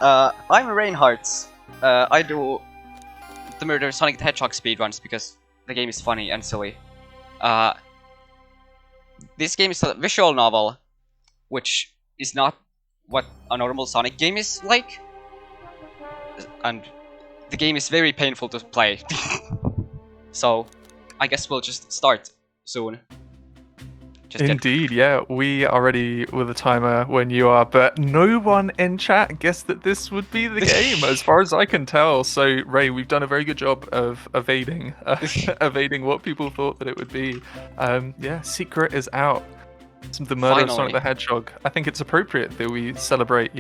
I'm Reinhardt. I do the Murder Sonic the Hedgehog speedruns because the game is funny and silly. This game is a visual novel, which is not what a normal Sonic game is like. And the game is very painful to play. So, I guess we'll just start soon. Indeed, yeah, we are ready with a timer when you are, but no one in chat guessed that this would be the game, as far as I can tell. So, Ray, we've done a very good job of evading what people thought that it would be. Yeah, secret is out. The murder of Sonic the Hedgehog. I think it's appropriate that we celebrate,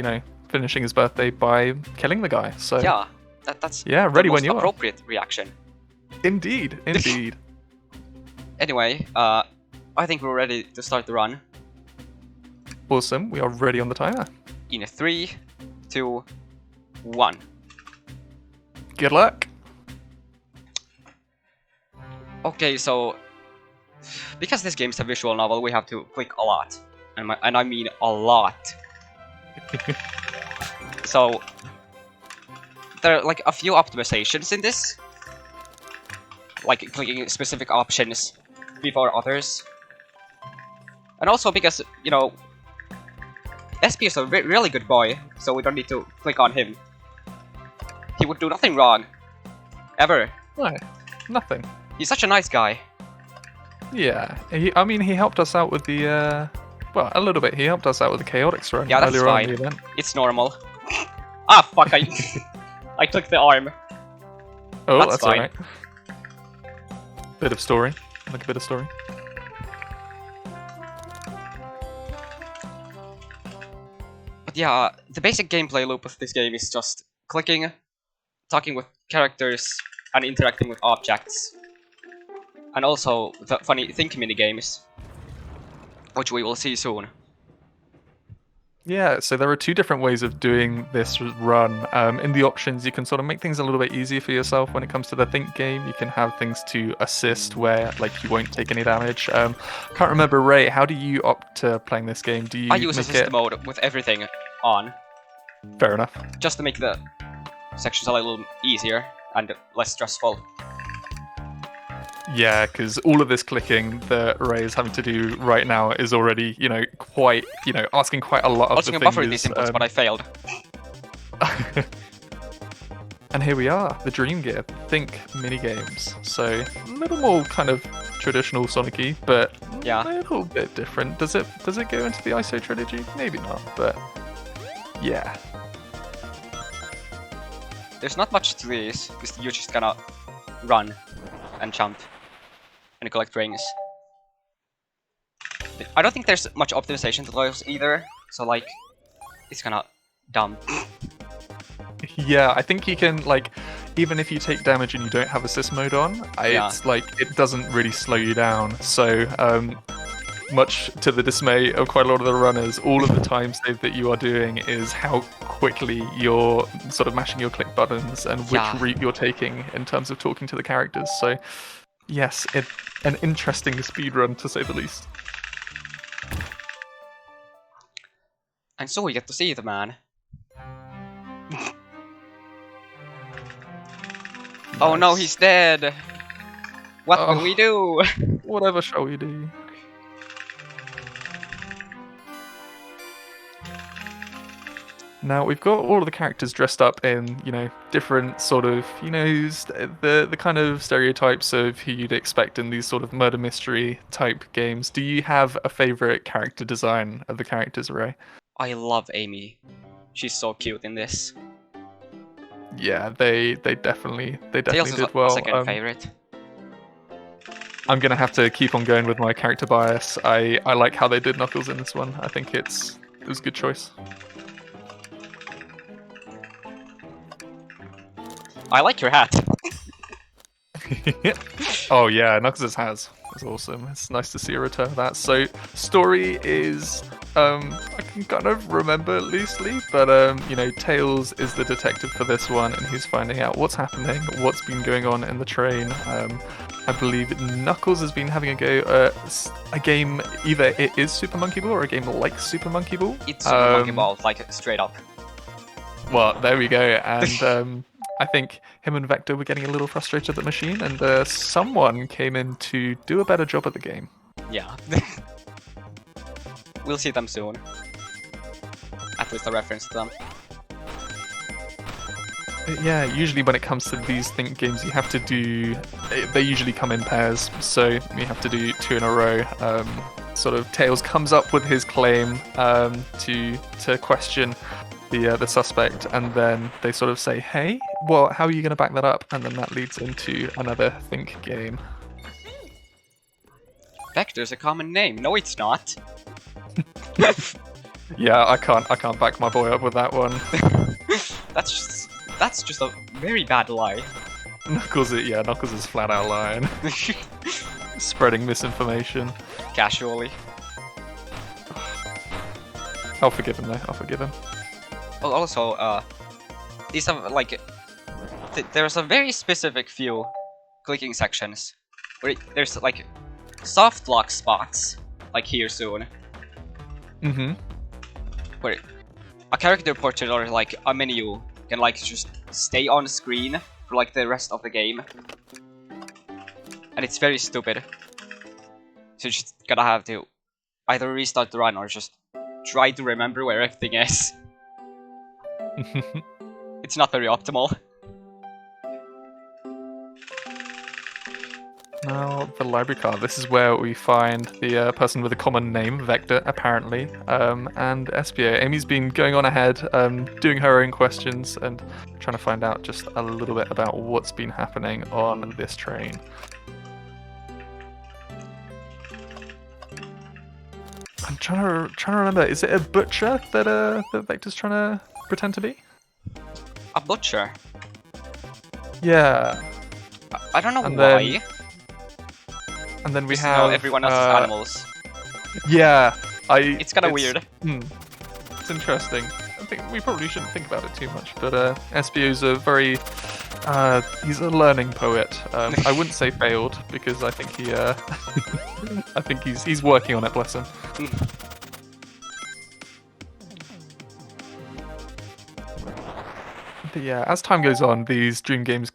finishing his birthday by killing the guy. So yeah, that's ready when you are. Appropriate reaction. Indeed. Anyway, I think we're ready to start the run. Awesome, we are ready on the timer. In 3, 2, 1. Good luck. Okay, so because this game's a visual novel, we have to click a lot, and I mean a lot. So there are like a few optimizations in this, like clicking specific options before others. And also because, SP is a really good boy, so we don't need to click on him. He would do nothing wrong. Ever. No, nothing. He's such a nice guy. Yeah, he helped us out with the, well, a little bit. He helped us out with the Chaotix run earlier on in the event. It's normal. Ah, fuck, I took the arm. Oh, that's alright. Bit of story. Like a bit of story. But yeah, the basic gameplay loop of this game is just clicking, talking with characters, and interacting with objects. And also the funny think minigames, which we will see soon. Yeah, so there are two different ways of doing this run. In the options, you can sort of make things a little bit easier for yourself when it comes to the think game. You can have things to assist where, like, you won't take any damage. Can't remember, Ray, how do you opt to playing this game? Do you I use assist mode with everything on. Fair enough. Just to make the sections a little easier and less stressful. Yeah, because all of this clicking that Ray is having to do right now is already, quite, asking quite a lot of the things. I was going to buffer these inputs, but I failed. And here we are, the Dream Gear Think minigames. So a little more kind of traditional Sonic-y, but a little bit different. Does it go into the ISO trilogy? Maybe not, but yeah. There's not much to these, because you just gonna run and jump and collect rings. I don't think there's much optimization to those either, so like, it's kinda dumb. Yeah, I think you can, like, even if you take damage and you don't have assist mode on, it's like, it doesn't really slow you down, so much to the dismay of quite a lot of the runners, all of the time save that you are doing is how quickly you're sort of mashing your click buttons and which route you're taking in terms of talking to the characters, so yes, an interesting speedrun to say the least. And so we get to see the man. Oh no, he's dead! What will we do? Whatever shall we do? Now we've got all of the characters dressed up in, different sort of, the kind of stereotypes of who you'd expect in these sort of murder mystery type games. Do you have a favorite character design of the characters, Ray? I love Amy. She's so cute in this. Yeah, they definitely Tails did well. Tails is my second favorite. I'm gonna have to keep on going with my character bias. I like how they did Knuckles in this one. I think it was a good choice. I like your hat. Oh yeah, Knuckles' hat is awesome. It's nice to see a return of that. So story is I can kind of remember loosely, but Tails is the detective for this one, and he's finding out what's happening, what's been going on in the train. I believe Knuckles has been having a go at a game, either it is Super Monkey Ball or a game like Super Monkey Ball. It's Super Monkey Ball, like straight up. Well, there we go. And I think him and Vector were getting a little frustrated at the machine, and someone came in to do a better job at the game. Yeah. We'll see them soon. At least a reference to them. Yeah, usually when it comes to these Think games, you have to do. They usually come in pairs, so you have to do 2 in a row. Sort of Tails comes up with his claim to question the suspect, and then they sort of say, "Hey, well, how are you going to back that up?" And then that leads into another Think game. Vector's a common name. No, it's not. Yeah, I can't back my boy up with that one. That's just a very bad lie. Knuckles is flat out lying. Spreading misinformation. Casually. I'll forgive him though, I'll forgive him. Well, also, these are like... there's a very specific few clicking sections where there's like soft lock spots, like here soon. Mm-hmm. Where a character portrait or like a menu can like just stay on screen for like the rest of the game. And it's very stupid. So you just gotta have to either restart the run or just try to remember where everything is. It's not very optimal. Now, the library card. This is where we find the person with a common name, Vector, apparently, and SPA. Amy's been going on ahead, doing her own questions, and trying to find out just a little bit about what's been happening on this train. I'm trying to remember. Is it a butcher that Vector's trying to pretend to be? A butcher? Yeah. I don't know And why. And then we Just have know everyone else's animals. Yeah, It's kind of weird. It's interesting. I think we probably shouldn't think about it too much, but SBO's a very he's a learning poet. I wouldn't say failed because I think he I think he's working on it. Bless him. But yeah, as time goes on, these dream games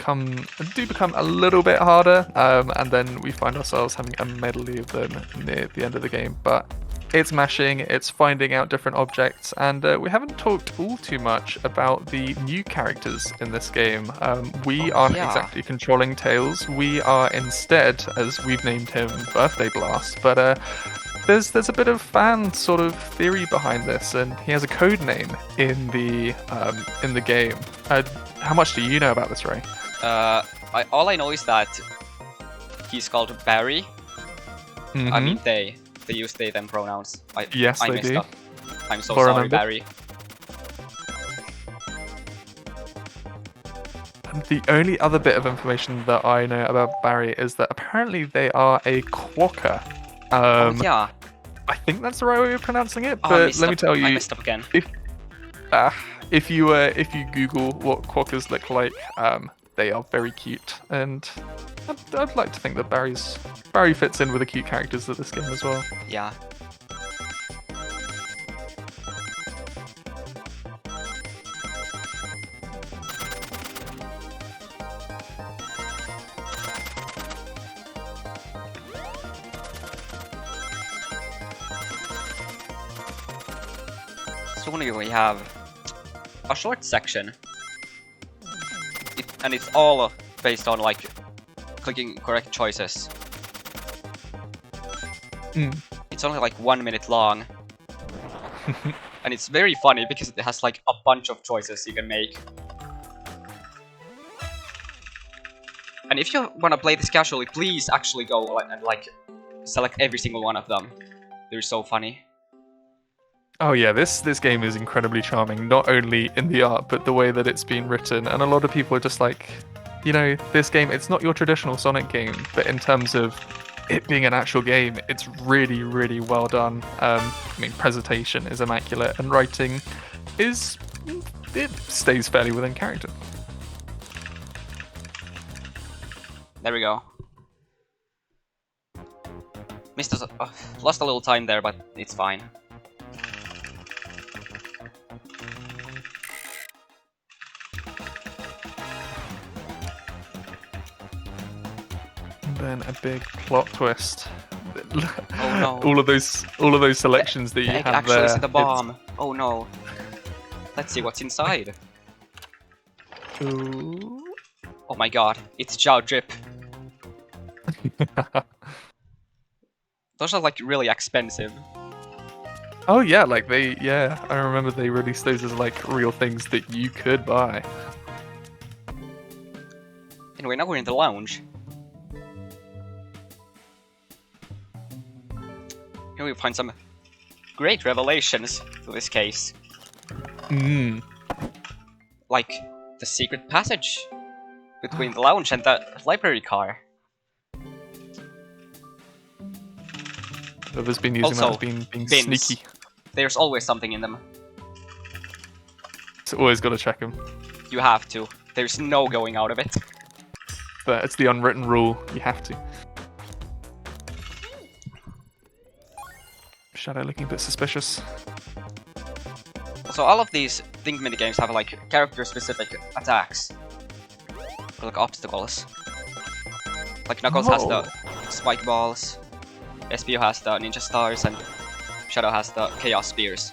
do become a little bit harder, and then we find ourselves having a medley of them near the end of the game. But it's mashing, it's finding out different objects, and we haven't talked all too much about the new characters in this game. We aren't exactly controlling Tails. We are instead, as we've named him, Birthday Blast. But there's a bit of fan sort of theory behind this, and he has a code name in the game. How much do you know about this, Ray? All I know is that he's called Barry. Mm-hmm. I mean they use they them pronouns. Yes, I they messed do. up. I'm so Well sorry, remembered. Barry. And the only other bit of information that I know about Barry is that apparently they are a quokka. Yeah. I think that's the right way of pronouncing it, Oh, but let me tell I you, messed up again. if you Google what quokkas look like, they are very cute, and I'd like to think that Barry fits in with the cute characters of this game as well. Yeah. Soon we have a short section, and it's all based on like clicking correct choices. It's only like 1 minute long, and it's very funny because it has like a bunch of choices you can make. And if you want to play this casually, please actually go and like select every single one of them. They're so funny. Oh yeah, this game is incredibly charming, not only in the art, but the way that it's been written. And a lot of people are just like, you know, this game, it's not your traditional Sonic game, but in terms of it being an actual game, it's really, really well done. I mean, presentation is immaculate, and writing it stays fairly within character. There we go. Lost a little time there, but it's fine. been a big plot twist. Oh no. all of those selections that the you egg have actually there. is the bomb. Oh no. Let's see what's inside. Ooh. Oh my god, it's Jow Drip. Those are like really expensive. Oh yeah, like I remember they released those as like real things that you could buy. Anyway, now we're in the lounge. Here we find some great revelations for this case. Like the secret passage between the lounge and the library car. Whoever's been using Also, that has been being bins. sneaky. There's always something in them. So always got to check them. You have to. There's no going out of it. But it's the unwritten rule. You have to. Shadow looking a bit suspicious. So all of these Think minigames have like character-specific attacks. Or like obstacles. Like Knuckles has the spike balls, Espio has the ninja stars, and Shadow has the chaos spears.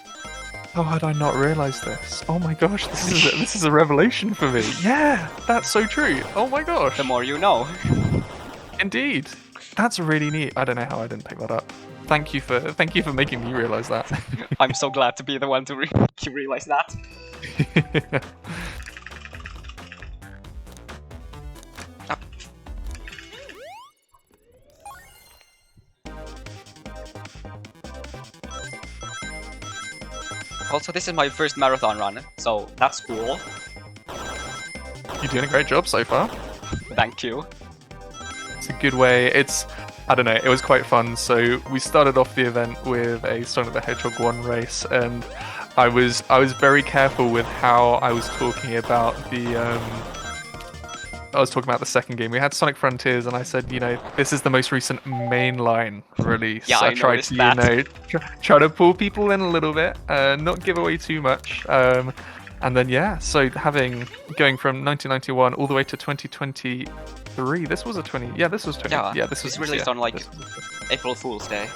How had I not realized this? Oh my gosh, this is a revelation for me. Yeah, that's so true. Oh my gosh. The more you know. Indeed. That's really neat. I don't know how I didn't pick that up. Thank you for making me realize that. I'm so glad to be the one to realize that. Also, this is my first marathon run, so that's cool. You're doing a great job so far. Thank you. It's a good way. I don't know, it was quite fun. So we started off the event with a Sonic the Hedgehog 1 race, and I was very careful with how I was talking about the second game. We had Sonic Frontiers, and I said, you know, this is the most recent mainline release. Yeah, I tried to, that. try to pull people in a little bit, not give away too much. And then so going from 1991 all the way to 2023. This was a 20. Yeah, this was 20. Yeah, this was released on like April Fool's Day.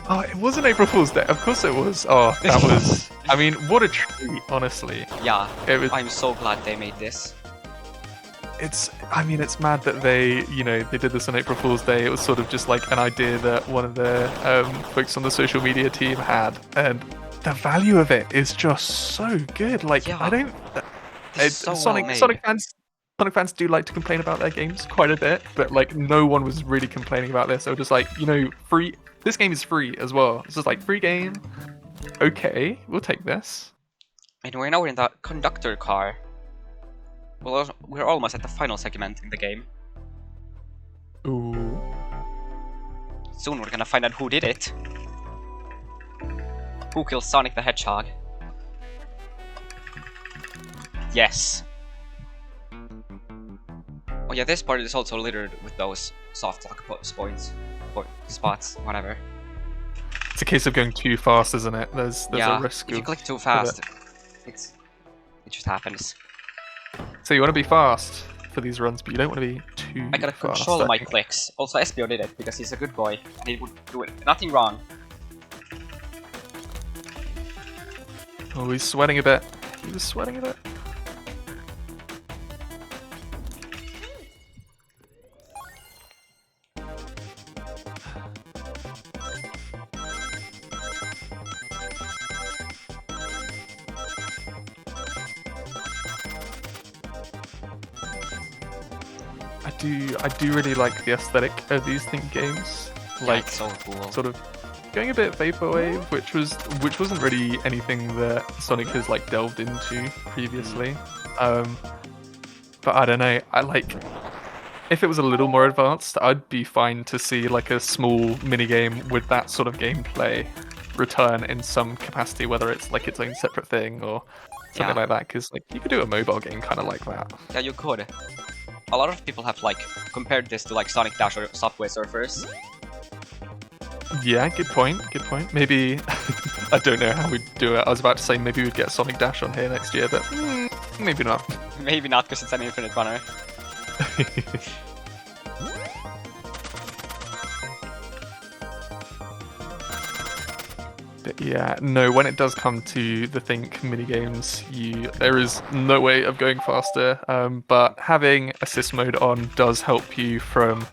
Oh, it was an April Fool's Day. Of course it was. Oh, that was. I mean, what a treat, honestly. Yeah, it was. I'm so glad they made this. It's mad that they did this on April Fool's Day. It was sort of just like an idea that one of the folks on the social media team had, and the value of it is just so good. Like, yeah, I don't. So Sonic fans do like to complain about their games quite a bit, but like no one was really complaining about this. They were just like, free. This game is free as well. It's just like free game. Okay, we'll take this. Anyway, now we're in the conductor car. Well, we're almost at the final segment in the game. Ooh. Soon we're gonna find out who did it. Who killed Sonic the Hedgehog? Yes. Oh yeah, this part is also littered with those soft lock spots, whatever. It's a case of going too fast, isn't it? There's a risk. If you click too fast, it just happens. So you want to be fast for these runs, but you don't want to be too I gotta fast. control my clicks. Also, Espio did it because he's a good boy and he would do nothing wrong. Oh, he's sweating a bit. He was sweating a bit. I do really like the aesthetic of these Think games. Like, it's so cool. Sort of going a bit vaporwave, which wasn't really anything that Sonic has like delved into previously. But I don't know. I like, if it was a little more advanced, I'd be fine to see like a small minigame with that sort of gameplay return in some capacity, whether it's like its own separate thing or something like that. Because like you could do a mobile game kind of like that. Yeah, you could. A lot of people have like compared this to like Sonic Dash or Subway Surfers. Yeah, good point. Good point. Maybe I don't know how we'd do it. I was about to say maybe we'd get Sonic Dash on here next year, but Maybe not. Maybe not, because it's an infinite runner. But yeah, no, when it does come to the Think minigames, there is no way of going faster, but having assist mode on does help you from,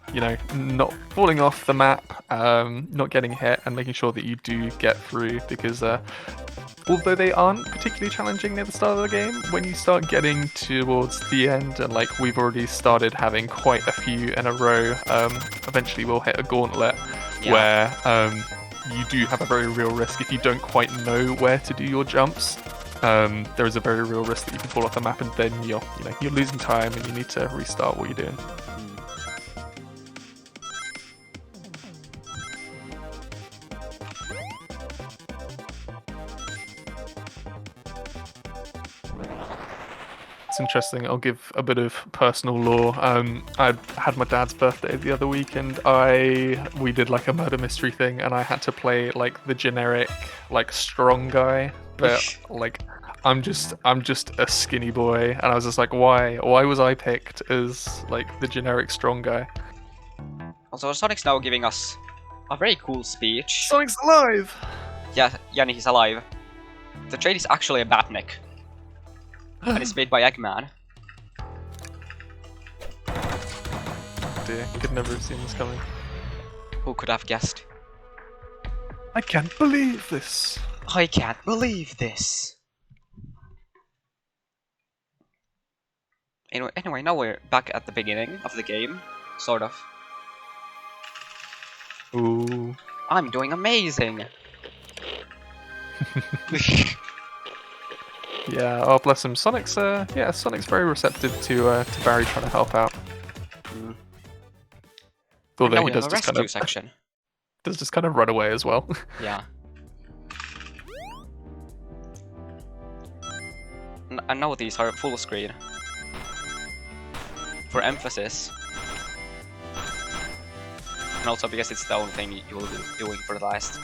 not falling off the map, not getting hit, and making sure that you do get through, because although they aren't particularly challenging near the start of the game, when you start getting towards the end, and like we've already started having quite a few in a row, eventually we'll hit a gauntlet where you do have a very real risk if you don't quite know where to do your jumps. There is a very real risk that you can fall off the map, and then you're losing time, and you need to restart what you're doing. It's interesting. I'll give a bit of personal lore. I had my dad's birthday the other week, and we did like a murder mystery thing, and I had to play like the generic like strong guy, but like I'm just a skinny boy, and I was just like, why was I picked as like the generic strong guy? Also, Sonic's now giving us a very cool speech. Sonic's alive! Yeah, Yanni, he's alive. The trade is actually a Batnik. And it's made by Eggman. Dear, could never have seen this coming. Who could have guessed? I can't believe this. I can't believe this. Anyway, now we're back at the beginning of the game, sort of. Ooh. I'm doing amazing. Yeah, oh bless him. Sonic's very receptive to Barry trying to help out. Although he does just kind of run away as well. Yeah. I know these are full screen. For emphasis. And also because it's the only thing you will be doing for the last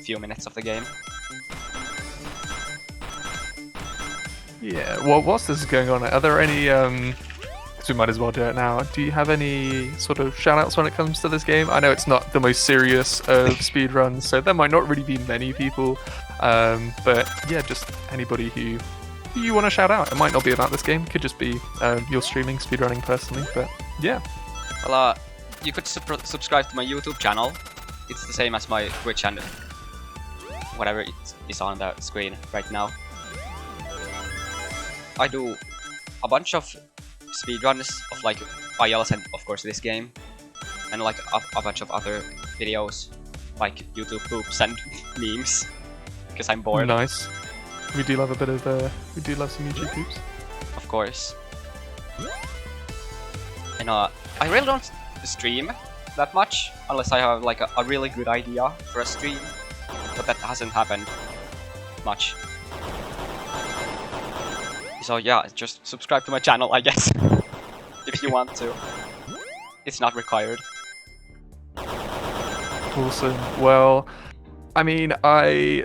few minutes of the game. Yeah, well, whilst this is going on, are there any, because we might as well do it now, do you have any sort of shout-outs when it comes to this game? I know it's not the most serious of speedruns, so there might not really be many people, but yeah, just anybody who you want to shout out. It might not be about this game, it could just be your streaming, speedrunning personally, but yeah. Well, you could subscribe to my YouTube channel. It's the same as my Twitch and whatever it is on the screen right now. I do a bunch of speedruns of like ILs and of course this game, and like a bunch of other videos like YouTube poops and memes because I'm bored. Nice. We do love some YouTube poops. Of course. And I really don't stream that much unless I have like a really good idea for a stream, but that hasn't happened much. So yeah, just subscribe to my channel, I guess, if you want to. It's not required. Awesome. Well, I mean,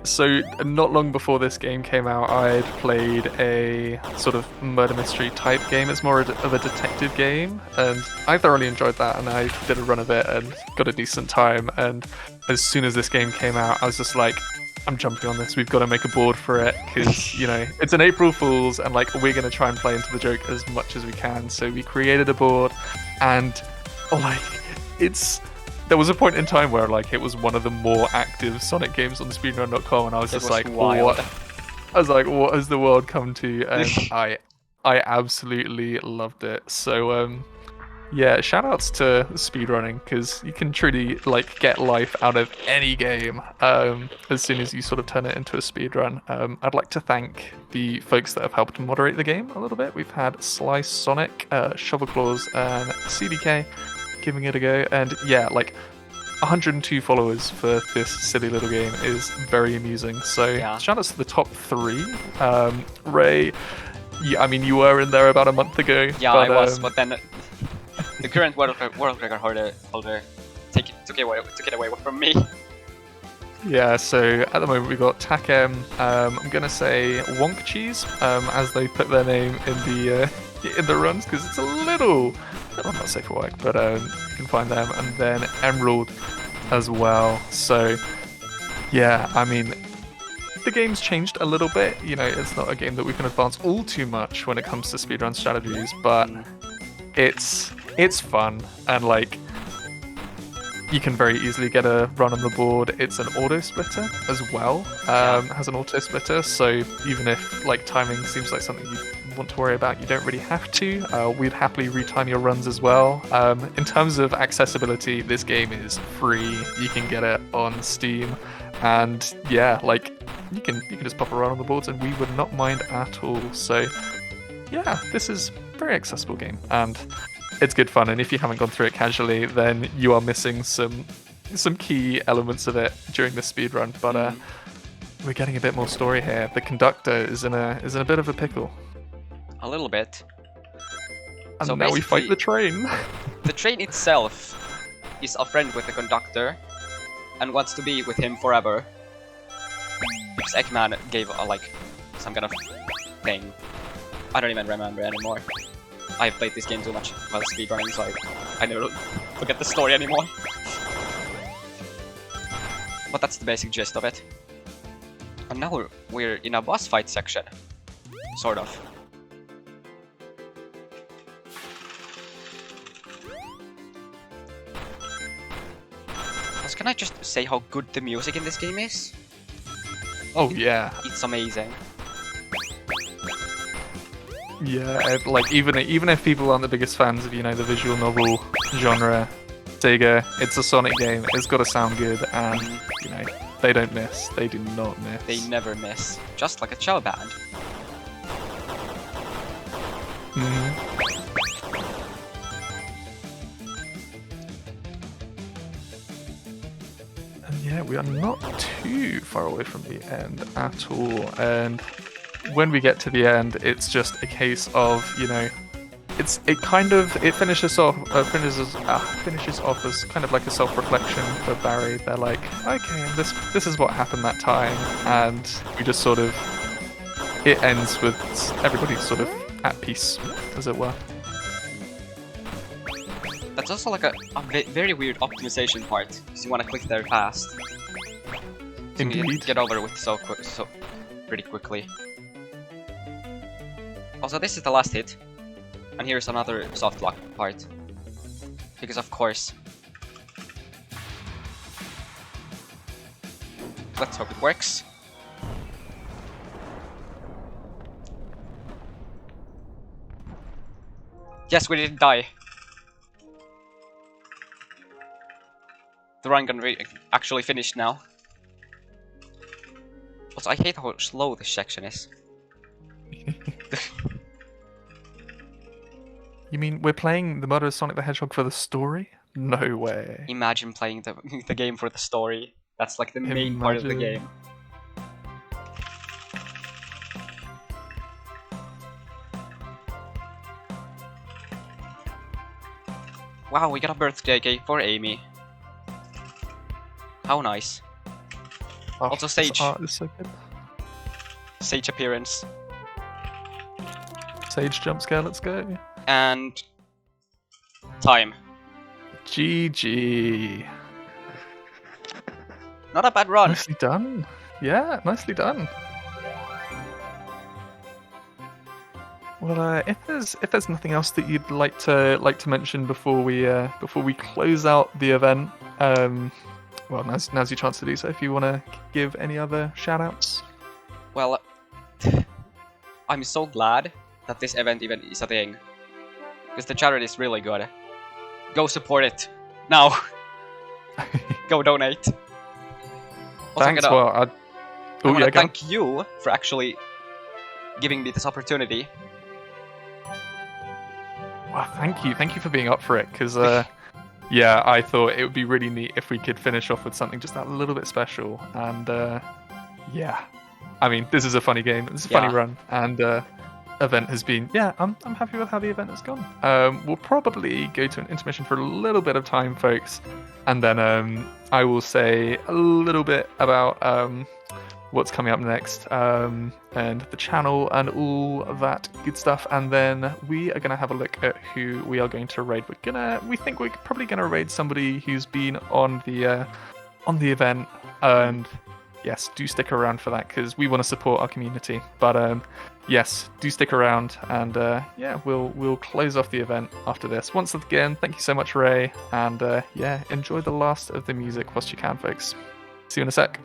so not long before this game came out, I'd played a sort of murder mystery type game. It's more of a detective game, and I thoroughly enjoyed that, and I did a run of it and got a decent time. And as soon as this game came out, I was just like, I'm jumping on this. We've got to make a board for it because, it's an April Fool's, and like we're going to try and play into the joke as much as we can. So we created a board, and there was a point in time where like it was one of the more active Sonic games on speedrun.com, and I was just like, wild. what? I was like, what has the world come to? And I absolutely loved it. So yeah, shout outs to speedrunning, because you can truly like get life out of any game as soon as you sort of turn it into a speedrun. I'd like to thank the folks that have helped moderate the game a little bit. We've had Slice Sonic, Shovel Claws, and CDK giving it a go, and yeah, like 102 followers for this silly little game is very amusing. So shout outs to the top 3. Ray, I mean, you were in there about a month ago. Yeah, I was, but then the current world record holder took it away from me. Yeah, so at the moment we've got Takem. I'm gonna say Wonk Cheese, as they put their name in the runs because it's a little not safe for work, but you can find them, and then Emerald as well. So yeah, I mean, the game's changed a little bit. You know, it's not a game that we can advance all too much when it comes to speedrun strategies, but it's fun, and like, you can very easily get a run on the board. It's an auto splitter as well. Has an auto splitter, so even if like timing seems like something you want to worry about, you don't really have to. We'd happily retime your runs as well. In terms of accessibility, this game is free. You can get it on Steam, and yeah, like you can just pop a run on the boards, and we would not mind at all. So yeah, this is a very accessible game, and it's good fun. And if you haven't gone through it casually, then you are missing some key elements of it during the speed run. But we're getting a bit more story here. The conductor is in a bit of a pickle. A little bit. And so now we fight the train. The train itself is a friend with the conductor and wants to be with him forever. Because Eggman gave like some kind of thing. I don't even remember anymore. I've played this game too much while speedrunning, so I never forget the story anymore. But that's the basic gist of it. And now we're in a boss fight section. Sort of. Can I just say how good the music in this game is? Oh yeah. It's amazing. Yeah, like even if people aren't the biggest fans of, you know, the visual novel genre, Sega, it's a Sonic game. It's got to sound good, and you know they don't miss. They do not miss. They never miss. Just like a Chow band. And yeah, we are not too far away from the end at all, and when we get to the end, it's just a case of, you know, it finishes off as kind of like a self-reflection for Barry. They're like, okay, this is what happened that time, and we just sort of, it ends with everybody sort of at peace, as it were. That's also like a very weird optimization part, because you want to click there fast. So Indeed. you get over with so pretty quickly. Also, this is the last hit, and here's another soft lock part, because of course. Let's hope it works. Yes, we didn't die. The run can actually finish now. Also, I hate how slow this section is. You mean we're playing the Murder of Sonic the Hedgehog for the story? No way. Imagine playing the game for the story. That's like the main part of the game. Wow, we got a birthday cake for Amy. How nice. Oh, Also Sage. Art is so good. Sage appearance. Sage jump scare, let's go. And time. GG. Not a bad run. Nicely done. Yeah, nicely done. Well, if there's nothing else that you'd like to mention before we close out the event, well, now's your chance to do so. If you want to give any other shout-outs. Well, I'm so glad that this event even is a thing, because the charity is really good. Go support it now. Go donate. Also, Thanks. I want to thank you for actually giving me this opportunity. Well, thank you for being up for it, because yeah, I thought it would be really neat if we could finish off with something just that little bit special, and yeah, I mean, this is a funny game, it's a funny run, and event has been, I'm happy with how the event has gone. We'll probably go to an intermission for a little bit of time, folks, and then I will say a little bit about what's coming up next, and the channel and all of that good stuff, and then we are gonna have a look at who we are going to raid. We think we're probably gonna raid somebody who's been on the event, and yes, do stick around for that because we want to support our community. But yes, do stick around, and we'll close off the event after this. Once again, thank you so much, Ray, and enjoy the last of the music whilst you can, folks. See you in a sec.